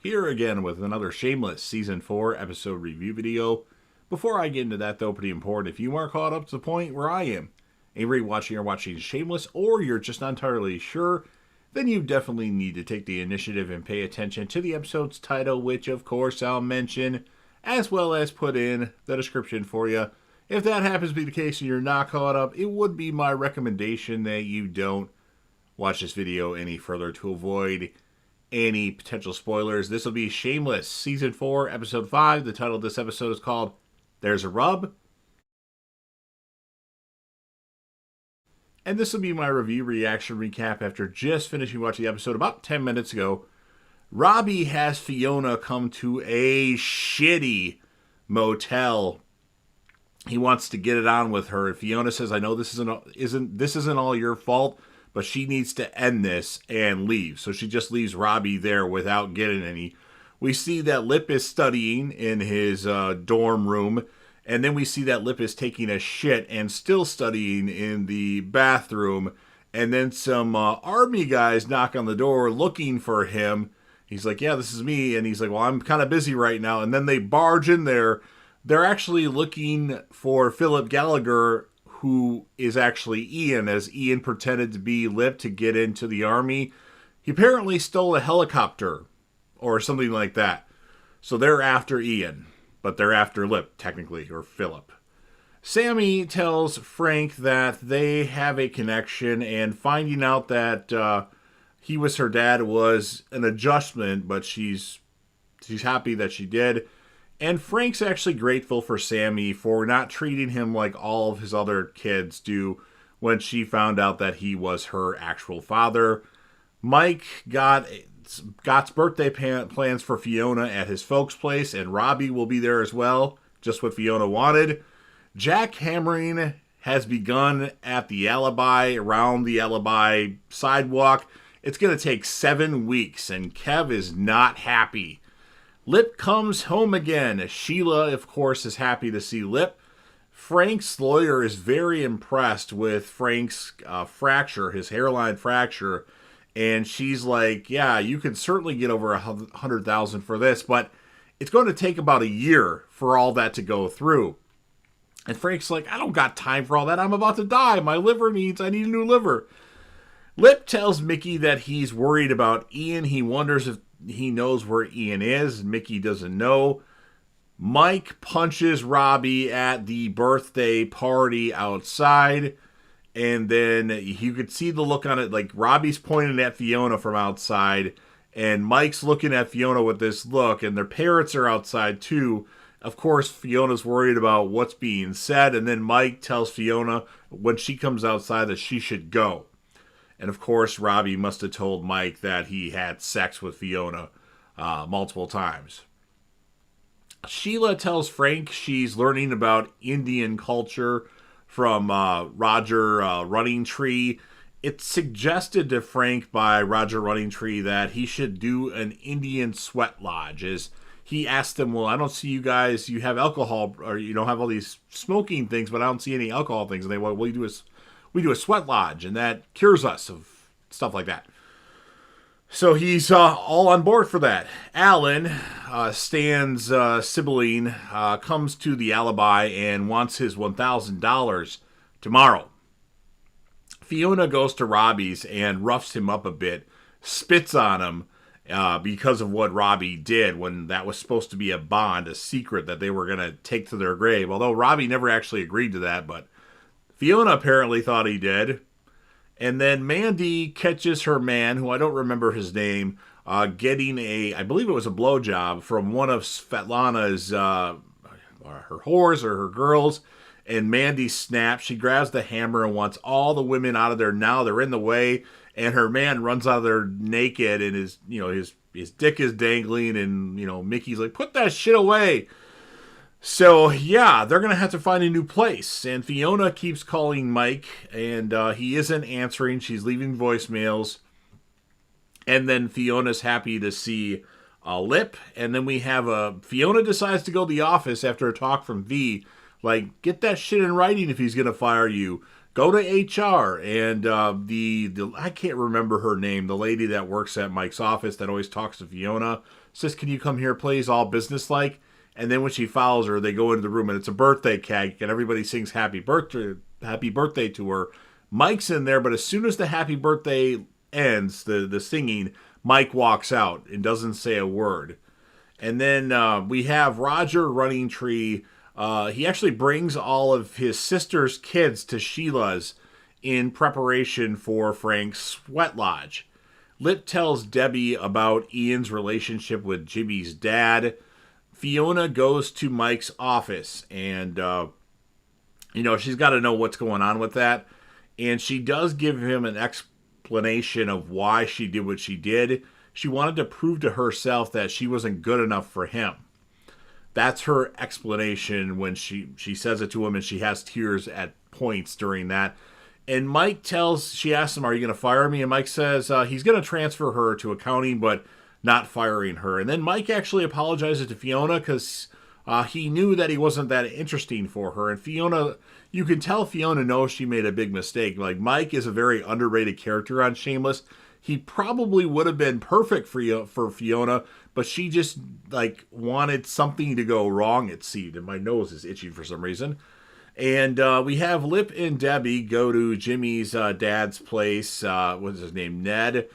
Here again with another Shameless Season 4 episode review video. Before I get into that though, pretty important, if you are caught up to the point where I am, and you're watching Shameless, or you're just not entirely sure, then you definitely need to take the initiative and pay attention to the episode's title, which of course I'll mention, as well as put in the description for you. If that happens to be the case and you're not caught up, it would be my recommendation that you don't watch this video any further to avoid any potential spoilers. This will be Shameless Season 4, Episode 5. The title of this episode is called There's a Rub. And this will be my review reaction recap after just finishing watching the episode about 10 minutes ago. Robbie has Fiona come to a shitty motel. He wants to get it on with her. And Fiona says, I know this isn't all your fault, but she needs to end this and leave. So she just leaves Robbie there without getting any. We see that Lip is studying in his dorm room. And then we see that Lip is taking a shit and still studying in the bathroom. And then some army guys knock on the door looking for him. He's like, yeah, this is me. And he's like, well, I'm kind of busy right now. And then they barge in there. They're actually looking for Philip Gallagher, who is actually Ian, as Ian pretended to be Lip to get into the army. He apparently stole a helicopter or something like that. So they're after Ian, but they're after Lip, technically, or Philip. Sammy tells Frank that they have a connection, and finding out that he was her dad was an adjustment, but she's happy that she did. And Frank's actually grateful for Sammy for not treating him like all of his other kids do when she found out that he was her actual father. Mike got Scott's birthday plans for Fiona at his folks' place, and Robbie will be there as well, just what Fiona wanted. Jackhammering has begun at the Alibi, around the Alibi sidewalk. It's going to take 7 weeks, and Kev is not happy. Lip comes home again. Sheila, of course, is happy to see Lip. Frank's lawyer is very impressed with Frank's fracture, his hairline fracture. And she's like, yeah, you can certainly get over $100,000 for this, but it's going to take about a year for all that to go through. And Frank's like, I don't got time for all that. I'm about to die. I need a new liver. Lip tells Mickey that he's worried about Ian. He wonders if he knows where Ian is. Mickey doesn't know. Mike punches Robbie at the birthday party outside. And then you could see the look on it. Like Robbie's pointing at Fiona from outside. And Mike's looking at Fiona with this look. And their parents are outside too. Of course, Fiona's worried about what's being said. And then Mike tells Fiona when she comes outside that she should go. And of course, Robbie must have told Mike that he had sex with Fiona multiple times. Sheila tells Frank she's learning about Indian culture from Roger Running Tree. It's suggested to Frank by Roger Running Tree that he should do an Indian sweat lodge. As he asked them, well, I don't see you guys, you have alcohol, or you don't have all these smoking things, but I don't see any alcohol things. And they went, well, we do a sweat lodge, and that cures us of stuff like that. So he's all on board for that. Alan, Stan's sibling, comes to the Alibi and wants his $1,000 tomorrow. Fiona goes to Robbie's and roughs him up a bit, spits on him because of what Robbie did when that was supposed to be a bond, a secret that they were going to take to their grave. Although Robbie never actually agreed to that, but Fiona apparently thought he did. And then Mandy catches her man, who I don't remember his name, getting I believe it was a blowjob from one of Svetlana's, her whores or her girls. And Mandy snaps. She grabs the hammer and wants all the women out of there now. They're in the way. And her man runs out of there naked, and his dick is dangling. And, Mickey's like, put that shit away. So, yeah, they're going to have to find a new place. And Fiona keeps calling Mike, and he isn't answering. She's leaving voicemails. And then Fiona's happy to see Lip. And then we have Fiona decides to go to the office after a talk from V. Like, get that shit in writing if he's going to fire you. Go to HR. And the I can't remember her name, the lady that works at Mike's office that always talks to Fiona, says, "Can you come here, please?" All businesslike. And then when she follows her, they go into the room and it's a birthday cake and everybody sings happy birthday to her. Mike's in there, but as soon as the happy birthday ends, the singing, Mike walks out and doesn't say a word. And then we have Roger Running Tree. He actually brings all of his sister's kids to Sheila's in preparation for Frank's sweat lodge. Lip tells Debbie about Ian's relationship with Jimmy's dad. Fiona goes to Mike's office and, she's got to know what's going on with that. And she does give him an explanation of why she did what she did. She wanted to prove to herself that she wasn't good enough for him. That's her explanation when she says it to him, and she has tears at points during that. And she asks him, "Are you going to fire me?" And Mike says he's going to transfer her to accounting, but not firing her. And then Mike actually apologizes to Fiona because he knew that he wasn't that interesting for her. And Fiona, you can tell Fiona knows she made a big mistake. Like, Mike is a very underrated character on Shameless. He probably would have been perfect for Fiona, but she just, wanted something to go wrong, it seemed. And my nose is itchy for some reason. And we have Lip and Debbie go to Jimmy's dad's place. What's his name? Ned.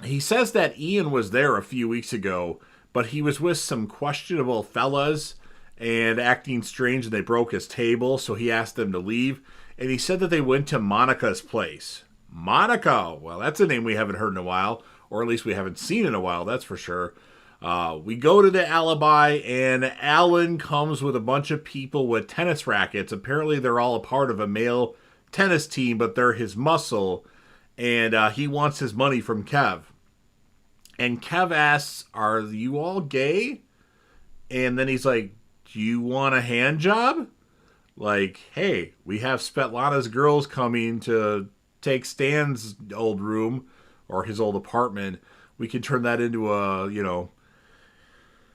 He says that Ian was there a few weeks ago, but he was with some questionable fellas and acting strange, and they broke his table, so he asked them to leave. And he said that they went to Monica's place. Monica! Well, that's a name we haven't heard in a while, or at least we haven't seen in a while, that's for sure. We go to the alibi, and Alan comes with a bunch of people with tennis rackets. Apparently they're all a part of a male tennis team, but they're his muscle, and he wants his money from Kev. And Kev asks, "Are you all gay?" And then he's like, "Do you want a hand job? Like, hey, we have Svetlana's girls coming to take Stan's old room or his old apartment. We can turn that into a.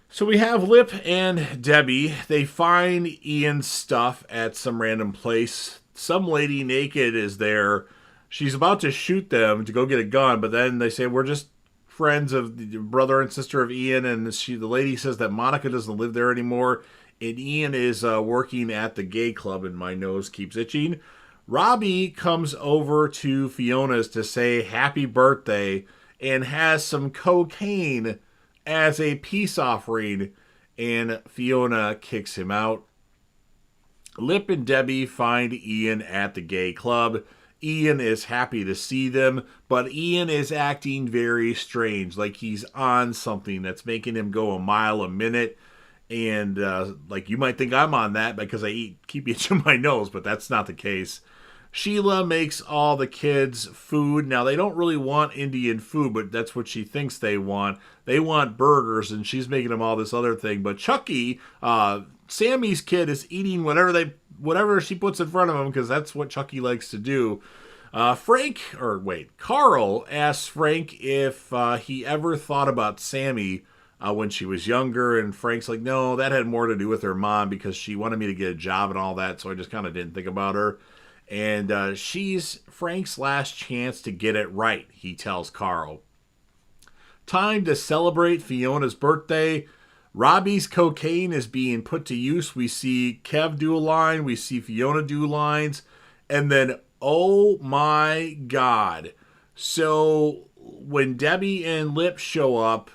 So we have Lip and Debbie. They find Ian's stuff at some random place. Some lady naked is there. She's about to shoot them to go get a gun, but then they say, "We're just friends of the brother and sister of Ian," and the lady says that Monica doesn't live there anymore, and Ian is working at the gay club, and my nose keeps itching. Robbie comes over to Fiona's to say happy birthday and has some cocaine as a peace offering, and Fiona kicks him out. Lip and Debbie find Ian at the gay club. Ian is happy to see them, but Ian is acting very strange, like he's on something that's making him go a mile a minute. And you might think I'm on that because I keep itching my nose, but that's not the case. Sheila makes all the kids food. Now, they don't really want Indian food, but that's what she thinks they want. They want burgers, and she's making them all this other thing. But Chucky, Sammy's kid, is eating whatever she puts in front of him because that's what Chucky likes to do. Carl asks Frank if he ever thought about Sammy when she was younger, and Frank's like, "No, that had more to do with her mom because she wanted me to get a job and all that, so I just kind of didn't think about her." And she's Frank's last chance to get it right, he tells Carl. Time to celebrate Fiona's birthday. Robbie's cocaine is being put to use. We see Kev do a line. We see Fiona do lines. And then, oh my God. So when Debbie and Lip show up,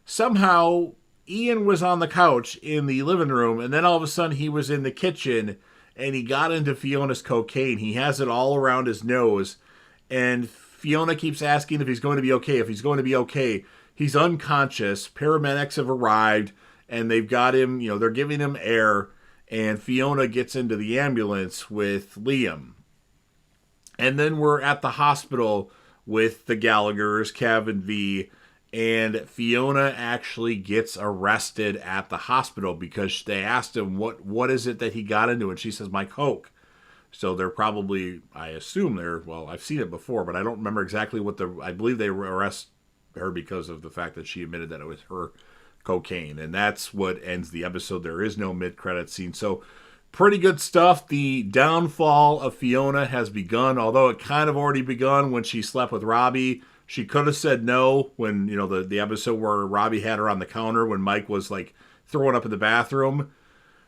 somehow Ian was on the couch in the living room. And then all of a sudden he was in the kitchen and he got into Fiona's cocaine. He has it all around his nose. And Fiona keeps asking if he's going to be okay. He's unconscious. Paramedics have arrived, and they've got him, they're giving him air, and Fiona gets into the ambulance with Liam. And then we're at the hospital with the Gallaghers, Kev and V, and Fiona actually gets arrested at the hospital because they asked him, what is it that he got into? And she says, "My coke." So they're probably, I assume I've seen it before, but I don't remember exactly I believe they arrest her because of the fact that she admitted that it was her cocaine. And that's what ends the episode. There is no mid-credit scene. So pretty good stuff. The downfall of Fiona has begun, although it kind of already begun when she slept with Robbie. She could have said no when, you know, the episode where Robbie had her on the counter when Mike was like throwing up in the bathroom.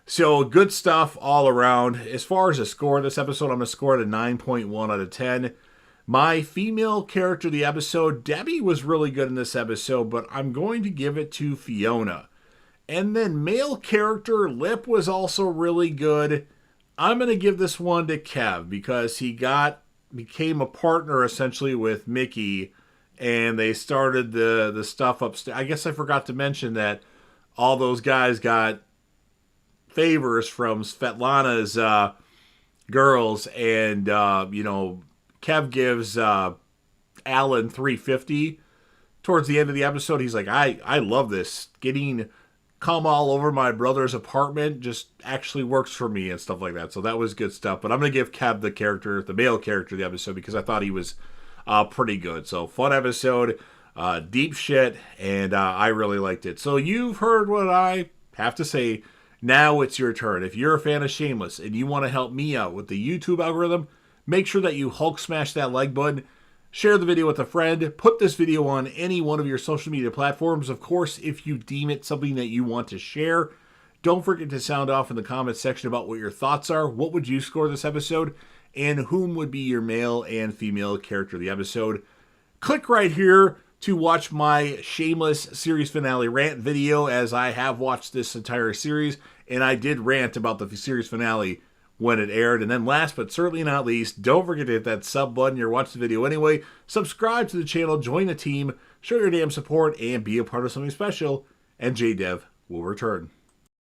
So good stuff all around. As far as the score of this episode, I'm going to score it a 9.1 out of 10. My female character of the episode, Debbie, was really good in this episode, but I'm going to give it to Fiona. And then male character, Lip, was also really good. I'm going to give this one to Kev because he became a partner essentially with Mickey, and they started the stuff upstairs. I guess I forgot to mention that all those guys got favors from Svetlana's girls, and you know, Kev gives Alan $350 towards the end of the episode. He's like, I love this. Getting cum all over my brother's apartment just actually works for me and stuff like that. So that was good stuff. But I'm going to give Kev the male character of the episode because I thought he was pretty good. So fun episode, deep shit, and I really liked it. So you've heard what I have to say. Now it's your turn. If you're a fan of Shameless and you want to help me out with the YouTube algorithm, make sure that you Hulk smash that like button. Share the video with a friend. Put this video on any one of your social media platforms. Of course, if you deem it something that you want to share, don't forget to sound off in the comments section about what your thoughts are. What would you score this episode? And whom would be your male and female character of the episode? Click right here to watch my Shameless series finale rant video, as I have watched this entire series, and I did rant about the series finale when it aired. And then last but certainly not least, don't forget to hit that sub button. You're watching the video anyway. Subscribe to the channel, join the team, show your damn support, and be a part of something special. And JDev will return.